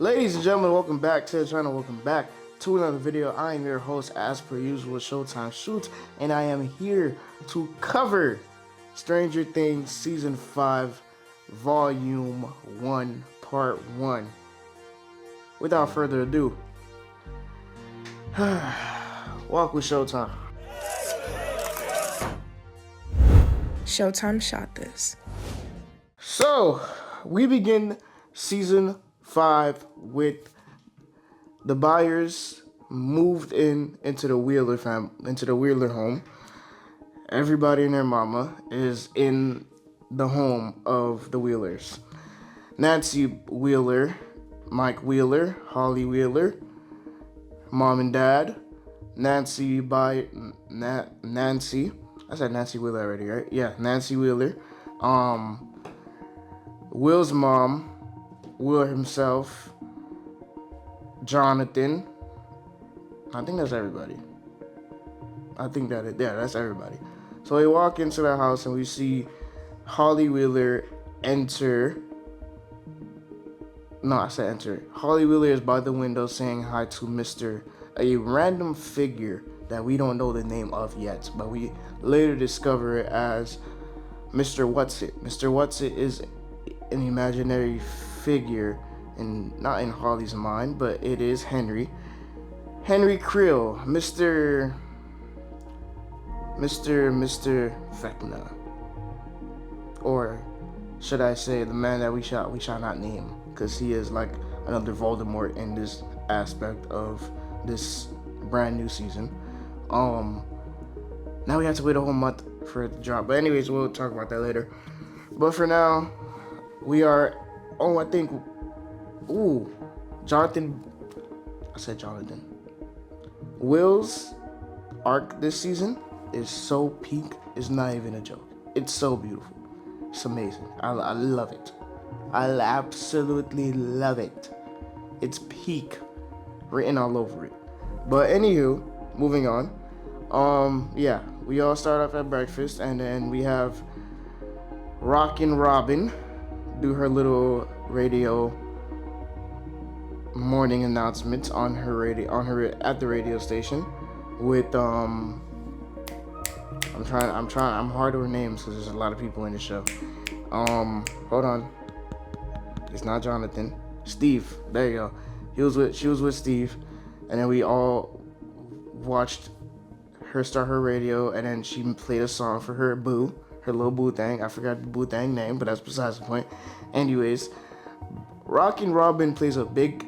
Ladies and gentlemen, welcome back to the channel. Welcome back to another video. I am your host, as per usual, Showtime Shoots, and I am here to cover Stranger Things Season 5, Volume 1, Part 1. Without further ado, walk with Showtime. Showtime shot this. So, we begin Season 5 with the Byers moved into the Wheeler home. Everybody and their mama is in the home of the Wheelers. Nancy Wheeler, Mike Wheeler, Holly Wheeler, mom and dad, Nancy. I said Nancy Wheeler already, right? Yeah, Nancy Wheeler. Will's mom, Will himself, Jonathan. I think that's everybody. That's everybody. So we walk into the house and we see Holly Wheeler enter. No, I said enter. Holly Wheeler is by the window saying hi to a random figure that we don't know the name of yet, but we later discover it as Mr. What's-It. Mr. What's-It is an imaginary figure, not in Holly's mind, but it is Henry Creel, Mr. Vecna, or should I say the man that we shall not name, because he is like another Voldemort in this aspect of this brand new season. Now we have to wait a whole month for it to drop, but anyways, we'll talk about that later. But for now, we are Jonathan. I said Jonathan. Will's arc this season is so peak. It's not even a joke. It's so beautiful. It's amazing. I love it. I absolutely love it. It's peak written all over it. But anywho, moving on. Yeah, we all start off at breakfast, and then we have Rockin' Robin do her little radio morning announcements on at the radio station with I'm hard with names because there's a lot of people in the show. Hold on. It's not Jonathan. Steve. There you go. She was with Steve, and then we all watched her start her radio, and then she played a song for her little boo thing. I forgot the boo thing name, but that's besides the point. Anyways, Rockin' Robin plays a big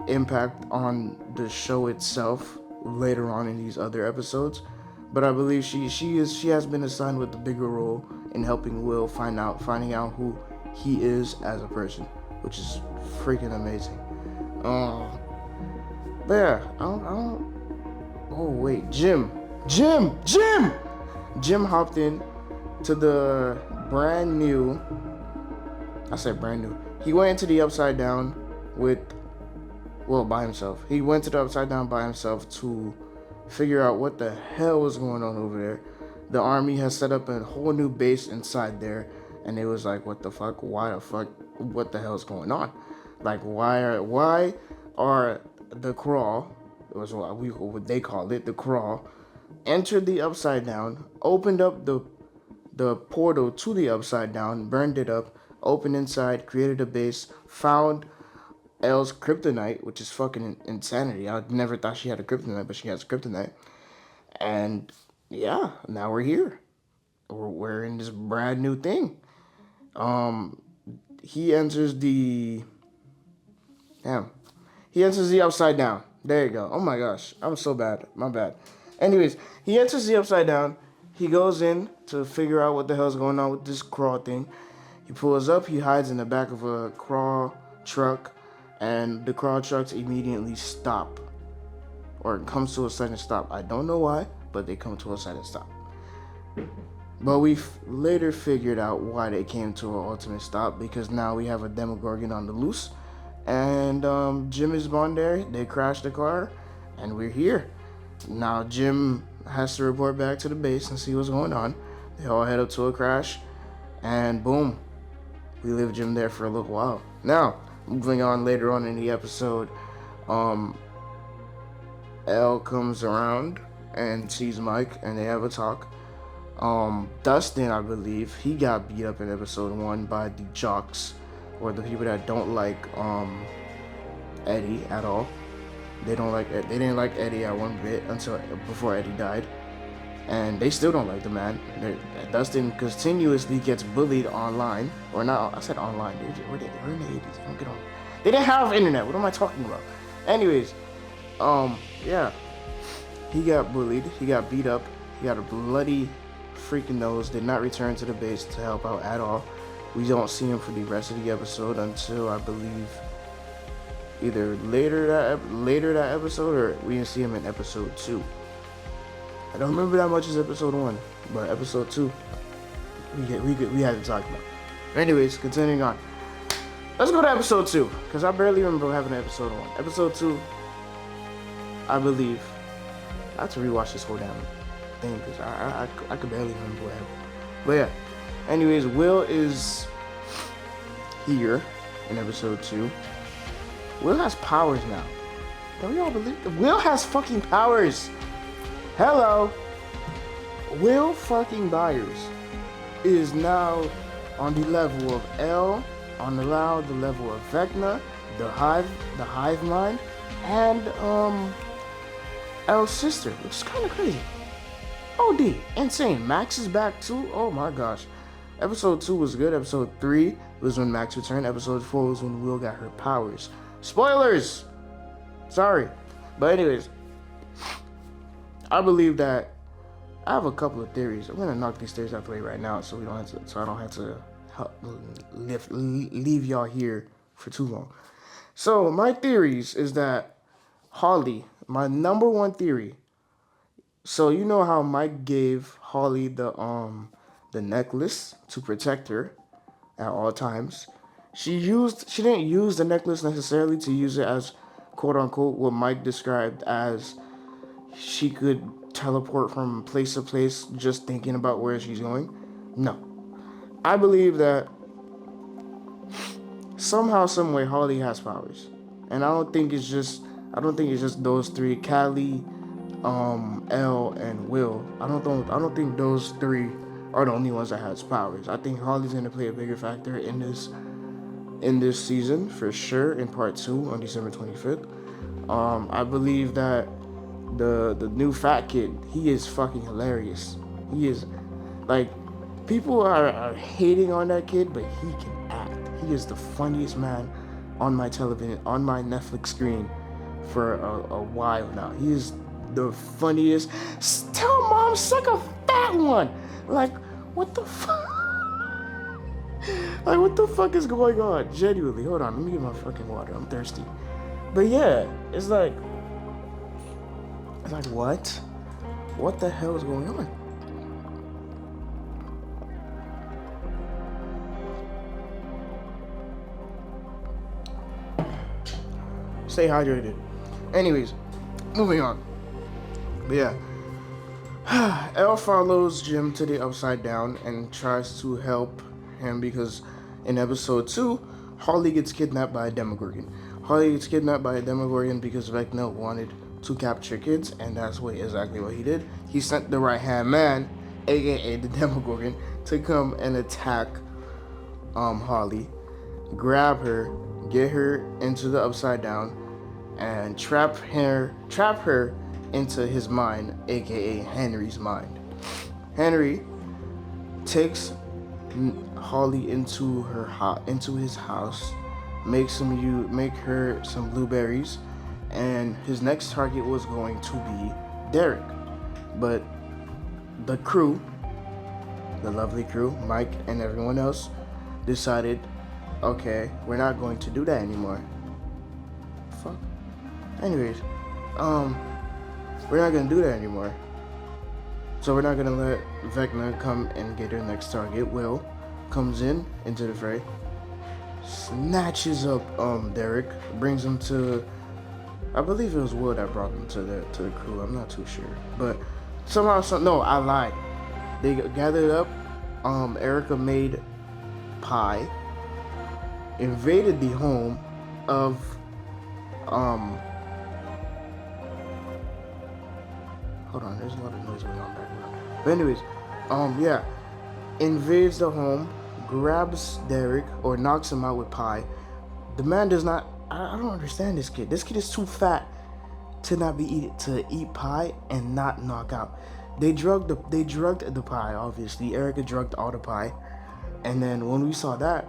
impact on the show itself later on in these other episodes. But I believe she has been assigned with a bigger role in helping Will finding out who he is as a person, which is freaking amazing. But yeah, I don't. Oh wait, Jim hopped in to the brand new. I said brand new. He went into the Upside Down by himself. He went to the Upside Down by himself to figure out what the hell was going on over there. The army has set up a whole new base inside there, and it was like, what the fuck? Why the fuck? What the hell is going on? Like, why are the Crawl? It was what they called it, the Crawl, entered the Upside Down, opened up the portal to the Upside Down, burned it up, opened inside, created a base, found Elle's kryptonite, which is fucking insanity. I never thought she had a kryptonite, but she has a kryptonite. And yeah, now we're here. We're in this brand new thing. He enters the Upside Down. There you go. Oh my gosh, I'm so bad. My bad. Anyways, he enters the Upside Down. He goes in to figure out what the hell's going on with this Crawl thing. He pulls up. He hides in the back of a Crawl truck, and the Crawl trucks immediately stop, or comes to a sudden stop. I don't know why, but they come to a sudden stop. But we later figured out why they came to an ultimate stop, because now we have a Demogorgon on the loose. And Jim is on there. They crashed the car, and we're here. Now Jim has to report back to the base and see what's going on. They all head up to a crash, and boom, we leave Jim there for a little while. Now, Moving on later on in the episode, Elle comes around and sees Mike, and they have a talk. Dustin, I believe, he got beat up in episode 1 by the jocks, or the people that don't like Eddie at all. They didn't like Eddie at one bit until before Eddie died, and they still don't like the man. Dustin continuously gets bullied online, or not. I said online. We're in the 80s. Don't get on. They didn't have internet. What am I talking about? Anyways, yeah, he got bullied. He got beat up. He got a bloody freaking nose. Did not return to the base to help out at all. We don't see him for the rest of the episode until, I believe, either later that episode, or we didn't see him in episode 2. I don't remember that much as episode 1, but episode 2 we had to talk about. Anyways, continuing on. Let's go to episode 2, because I barely remember having an episode 1. Episode 2, I believe. I have to rewatch this whole damn thing, because I could barely remember what happened. But yeah. Anyways, Will is here in episode 2. Will has powers now. Don't y'all believe it? Will has fucking powers. Hello. Will fucking Byers is now on the level of L, on the level of Vecna, the hive mind, and L's sister, which is kind of crazy. OD, insane. Max is back too. Oh my gosh. Episode 2 was good. Episode 3 was when Max returned. Episode 4 was when Will got her powers. Spoilers! Sorry. But anyways, I believe that I have a couple of theories. I'm gonna knock these theories out the way right now, so I don't have to leave y'all here for too long. So my theories is that Holly, my number one theory. So you know how Mike gave Holly the necklace to protect her at all times. She didn't use the necklace necessarily to use it as quote unquote what Mike described as she could teleport from place to place just thinking about where she's going. No. I believe that somehow, some way Holly has powers. And I don't think it's just those three, Callie, Elle, and Will. I don't think those three are the only ones that has powers. I think Holly's gonna play a bigger factor in this season for sure, in part 2 on December 25th. I believe that the new fat kid, he is fucking hilarious. He is, like, people are hating on that kid, but he can act. He is the funniest man on my television, on my Netflix screen for a while now. He is the funniest. Tell mom, suck a fat one. Like, what the fuck? Like, what the fuck is going on? Genuinely, hold on, let me get my fucking water. I'm thirsty. But yeah, it's like what? What the hell is going on? Stay hydrated. Anyways, moving on. But yeah, Elle follows Jim to the Upside Down and tries to help him because in episode 2, Holly gets kidnapped by a Demogorgon. Holly gets kidnapped by a Demogorgon because Vecna wanted to capture kids, and that's exactly what he did. He sent the right-hand man, aka the Demogorgon, to come and attack Holly, grab her, get her into the Upside Down, and trap her into his mind, aka Henry's mind. Henry takes Holly into his house, make her some blueberries, and his next target was going to be Derek. But the crew, the lovely crew, Mike and everyone else, decided, okay, we're not going to do that anymore. Fuck. Anyways, we're not gonna do that anymore. So we're not gonna let Vecna come and get her next target. Will comes into the fray, snatches up Derek, brings him to, I believe it was Will that brought him to the crew. I'm not too sure, but no, I lied. They gathered up. Erica made pie, invaded the home, of hold on, there's a lot of noise going on background. But anyways, yeah, invades the home, grabs Derek or knocks him out with pie. The man does not. I don't understand this kid. This kid is too fat to not be eat pie and not knock out. They drugged the pie. Obviously, Erica drugged all the pie, and then when we saw that,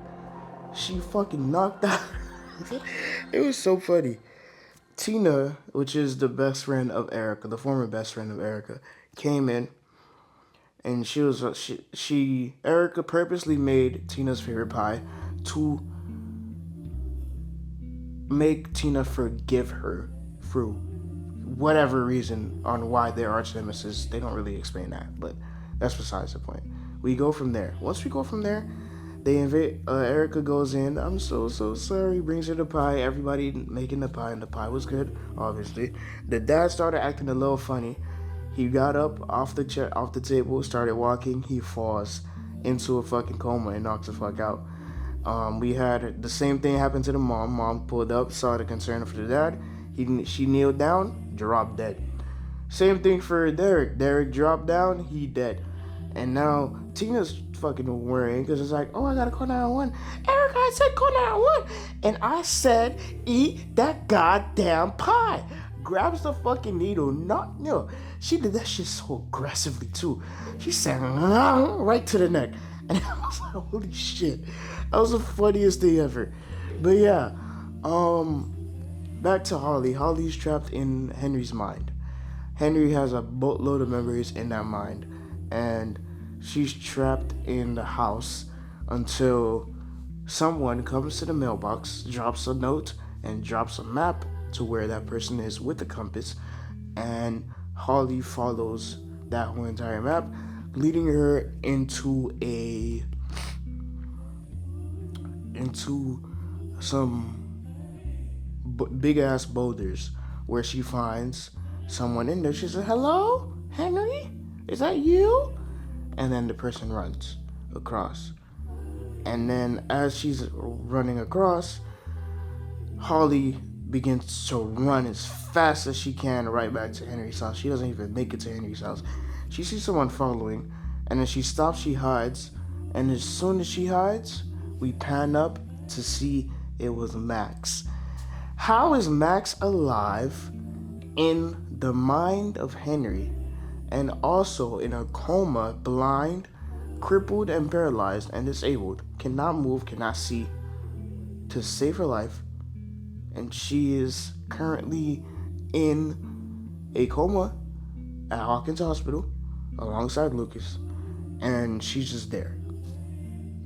she fucking knocked out. It was so funny. Tina, which is the best friend of Erica, the former best friend of Erica, came in and she Erica purposely made Tina's favorite pie to make Tina forgive her for whatever reason on why they're arch nemesis. They don't really explain that, but that's besides the point. We go from there. Once we go from there, they invite. Erica goes in. I'm so sorry. Brings her the pie. Everybody making the pie, and the pie was good. Obviously, the dad started acting a little funny. He got up off the table, started walking. He falls into a fucking coma and knocks the fuck out. We had the same thing happen to the mom. Mom pulled up, saw the concern for the dad. She kneeled down, dropped dead. Same thing for Derek. Derek dropped down, he dead. And now Tina's fucking worrying because it's like, oh, I gotta call 911. Eric, I said call 911. And I said, eat that goddamn pie. Grabs the fucking needle. She did that shit so aggressively too. She said, right to the neck. And I was like, holy shit. That was the funniest thing ever. But yeah, back to Holly. Holly's trapped in Henry's mind. Henry has a boatload of memories in that mind. And she's trapped in the house until someone comes to the mailbox, drops a note, and drops a map to where that person is with the compass. And Holly follows that whole entire map, leading her into some big ass boulders where she finds someone in there. She says, hello, Henry? Is that you? And then the person runs across. And then as she's running across, Holly begins to run as fast as she can right back to Henry's house. She doesn't even make it to Henry's house. She sees someone following, and then she stops, she hides, and as soon as she hides, we pan up to see it was Max. How is Max alive in the mind of Henry and also in a coma, blind, crippled and paralyzed and disabled, cannot move, cannot see, to save her life? And she is currently in a coma at Hawkins Hospital alongside Lucas, and she's just there.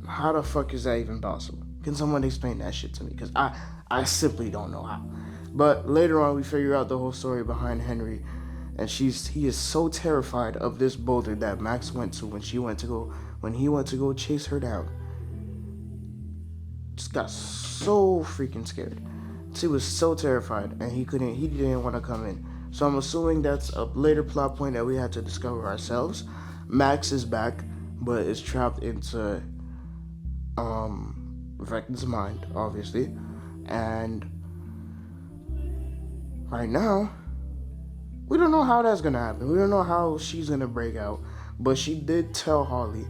How the fuck is that even possible? Can someone explain that shit to me? Because I simply don't know how. But later on, we figure out the whole story behind Henry, and he is so terrified of this boulder that Max went to when he went to go chase her down. Just got so freaking scared. She was so terrified, and he didn't want to come in. So I'm assuming that's a later plot point that we had to discover ourselves. Max is back, but is trapped into Vecna's mind, obviously. And right now, we don't know how that's gonna happen. We don't know how she's gonna break out. But she did tell Holly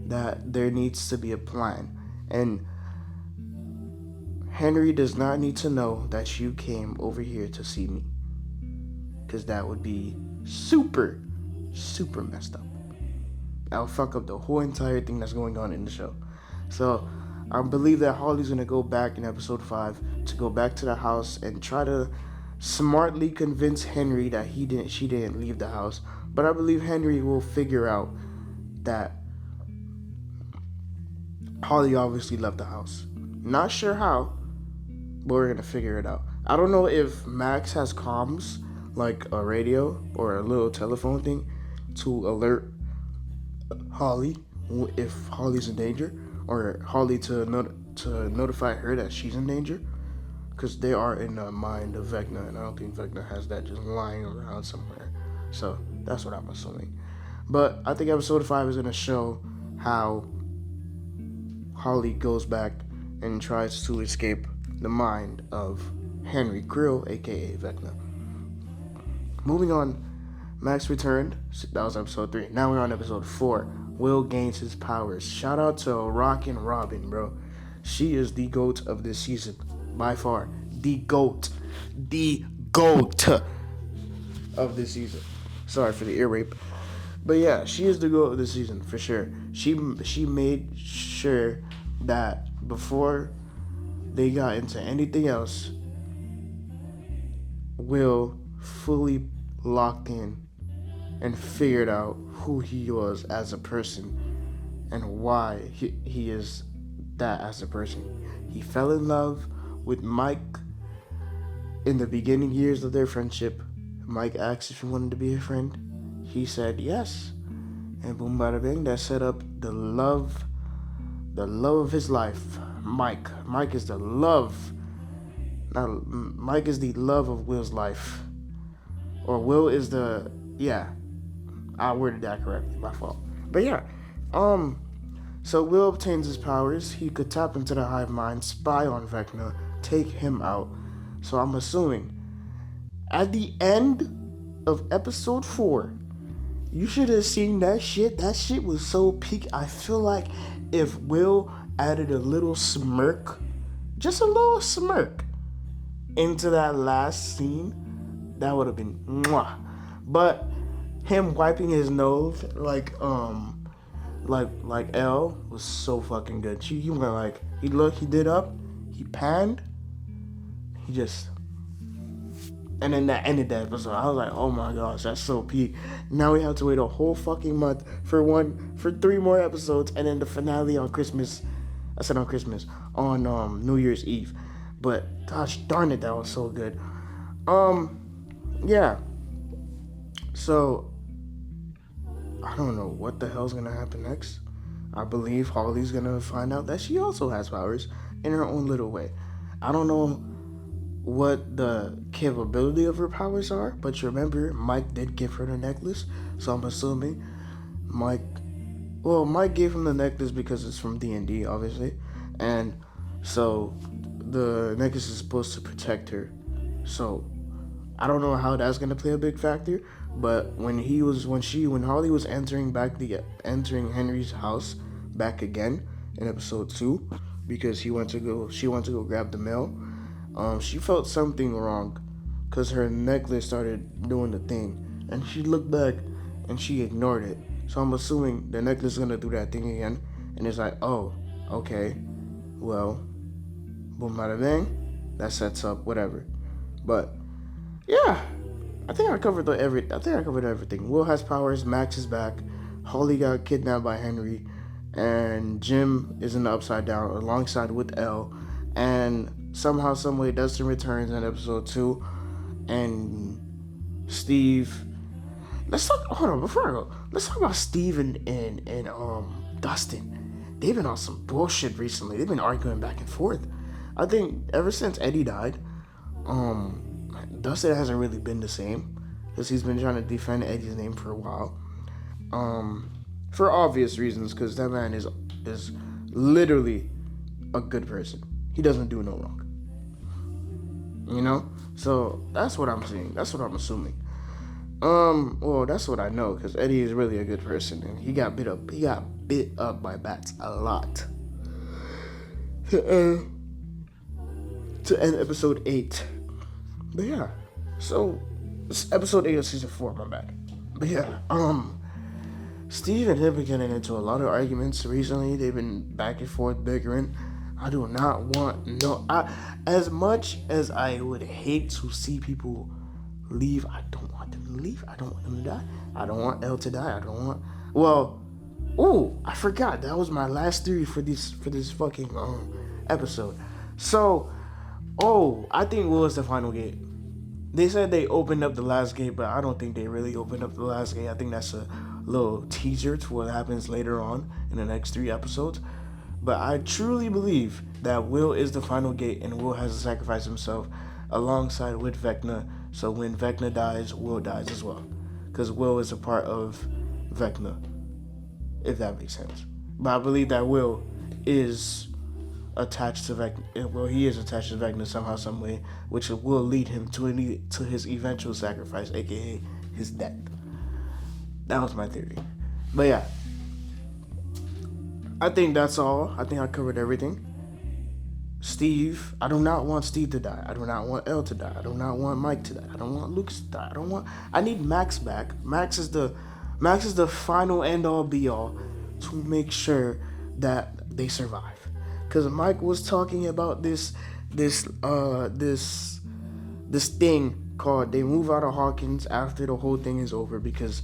that there needs to be a plan. And Henry does not need to know that you came over here to see me. Because that would be super, super messed up. That would fuck up the whole entire thing that's going on in the show. So I believe that Holly's going to go back in episode 5 to go back to the house and try to smartly convince Henry that she didn't leave the house. But I believe Henry will figure out that Holly obviously left the house. Not sure how, but we're going to figure it out. I don't know if Max has comms, like a radio or a little telephone thing, to alert Holly if Holly's in danger, or Holly to notify her that she's in danger, because they are in the mind of Vecna, and I don't think Vecna has that just lying around somewhere. So that's what I'm assuming. But I think episode 5 is going to show how Holly goes back and tries to escape the mind of Henry Krill, aka Vecna. Moving on, Max returned. That was episode 3. Now we're on episode 4. Will gains his powers. Shout out to Rockin' Robin, bro. She is the GOAT of this season. By far. The GOAT. The GOAT of this season. Sorry for the ear rape. But yeah, she is the GOAT of this season, for sure. She made sure that before they got into anything else, Will fully locked in and figured out who he was as a person and why he is that as a person. He fell in love with Mike in the beginning years of their friendship. Mike asked if he wanted to be a friend. He said yes. And boom, bada bing, that set up the love of his life. Mike is the love. Now, Mike is the love of Will's life. Or Will is the, yeah, I worded that correctly, my fault. But yeah, so Will obtains his powers. He could tap into the hive mind, spy on Vecna, take him out. So I'm assuming at the end of episode 4, you should have seen that shit. That shit was so peak. I feel like if Will added a little smirk, just a little smirk, into that last scene, that would have been mwah. But him wiping his nose like Elle was so fucking good. He went like, he looked, he did up, he panned, he just, and then that ended that episode. I was like, oh my gosh, that's so peak. Now we have to wait a whole fucking month for 3 more episodes, and then the finale on Christmas. I said on Christmas, on New Year's Eve. But gosh darn it, that was so good. Yeah. So I don't know what the hell's gonna happen next. I believe Holly's gonna find out that she also has powers in her own little way. I don't know what the capability of her powers are, but remember, Mike did give her the necklace, so I'm assuming Mike gave him the necklace because it's from D&D, obviously, and so the necklace is supposed to protect her. So I don't know how that's gonna play a big factor, but when Holly was entering Henry's house back again in episode 2, because she went to go grab the mail, she felt something wrong, cause her necklace started doing the thing, and she looked back and she ignored it. So I'm assuming the necklace is gonna do that thing again, and it's like, oh, okay, well, boom, bada bang, that sets up whatever. But yeah, I think I covered everything. Will has powers, Max is back, Holly got kidnapped by Henry, and Jim is in the Upside Down alongside with Elle, and somehow, someway, Dustin returns in episode 2, and Steve. Hold on, before I go, let's talk about Steve and Dustin. They've been on some bullshit recently. They've been arguing back and forth. I think ever since Eddie died, Dustin hasn't really been the same, because he's been trying to defend Eddie's name for a while. For obvious reasons, because that man is literally a good person. He doesn't do no wrong. You know? So that's what I'm seeing. That's what I'm assuming. Well, that's what I know, because Eddie is really a good person, and he got bit up by bats a lot. To end episode 8. But yeah, so it's episode 8 of season 4, my bad. But yeah, Steve and him been getting into a lot of arguments recently. They've been back and forth bickering. I do not want as much as I would hate to see people leave, I don't want them to leave. I don't want them to die. I don't want Elle to die. I forgot. That was my last theory for this fucking episode. So, I think Will is the final gate. They said they opened up the last gate, but I don't think they really opened up the last gate. I think that's a little teaser to what happens later on in the next 3 episodes. But I truly believe that Will is the final gate, and Will has to sacrifice himself alongside with Vecna. So when Vecna dies, Will dies as well, because Will is a part of Vecna, if that makes sense. But I believe that Will is attached to Vecna. Well, he is attached to Vecna somehow, some way, which will lead him to his eventual sacrifice, aka his death. That was my theory. But yeah, I think that's all. I think I covered everything. Steve, I do not want Steve to die. I do not want Elle to die. I do not want Mike to die. I don't want Lucas to die. I need Max back. Max is the final end all be all to make sure that they survive. Cause Mike was talking about this thing called they move out of Hawkins after the whole thing is over, because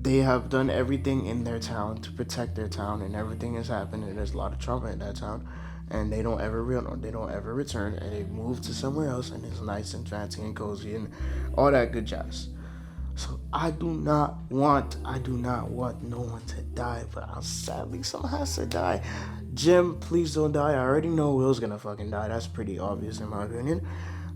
they have done everything in their town to protect their town, and everything has happened, and there's a lot of trauma in that town, and they don't ever return, and they move to somewhere else, and it's nice and fancy and cozy and all that good jazz. So I do not want no one to die, but sadly someone has to die. Jim, please don't die. I already know Will's gonna fucking die. That's pretty obvious in my opinion.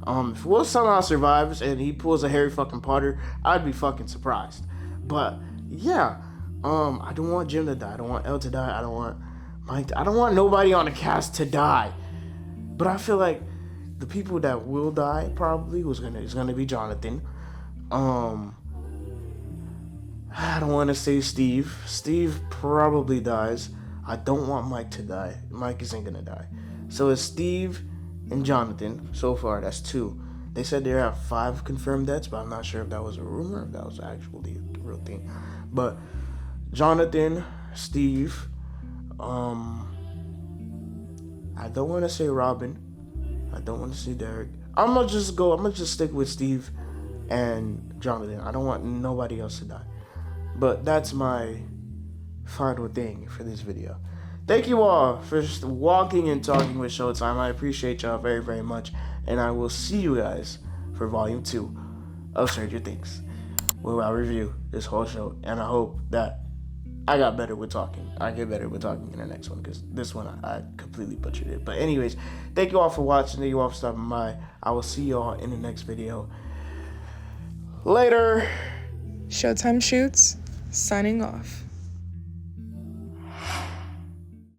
If Will somehow survives and he pulls a Harry fucking Potter, I'd be fucking surprised. But yeah, I don't want Jim to die. I don't want Elle to die. I don't want Mike. I don't want nobody on the cast to die. But I feel like the people that will die probably is gonna be Jonathan. I don't want to say Steve. Steve probably dies. I don't want Mike to die. Mike isn't gonna die. So it's Steve and Jonathan. So far, that's 2. They said there have 5 confirmed deaths, but I'm not sure if that was a rumor or if that was actually the real thing. But Jonathan, Steve, I don't want to say Robin. I don't want to say Derek. I'm gonna just stick with Steve and Jonathan. I don't want nobody else to die. But that's my final thing for this video. Thank you all for walking and talking with Showtime. I appreciate y'all very, very much. And I will see you guys for volume 2 of Stranger Things, where I'll review this whole show. And I hope that I got better with talking. I get better with talking in the next one, because this one I completely butchered it. But anyways, thank you all for watching. Thank you all for stopping by. I will see y'all in the next video. Later. Showtime Shoots, signing off.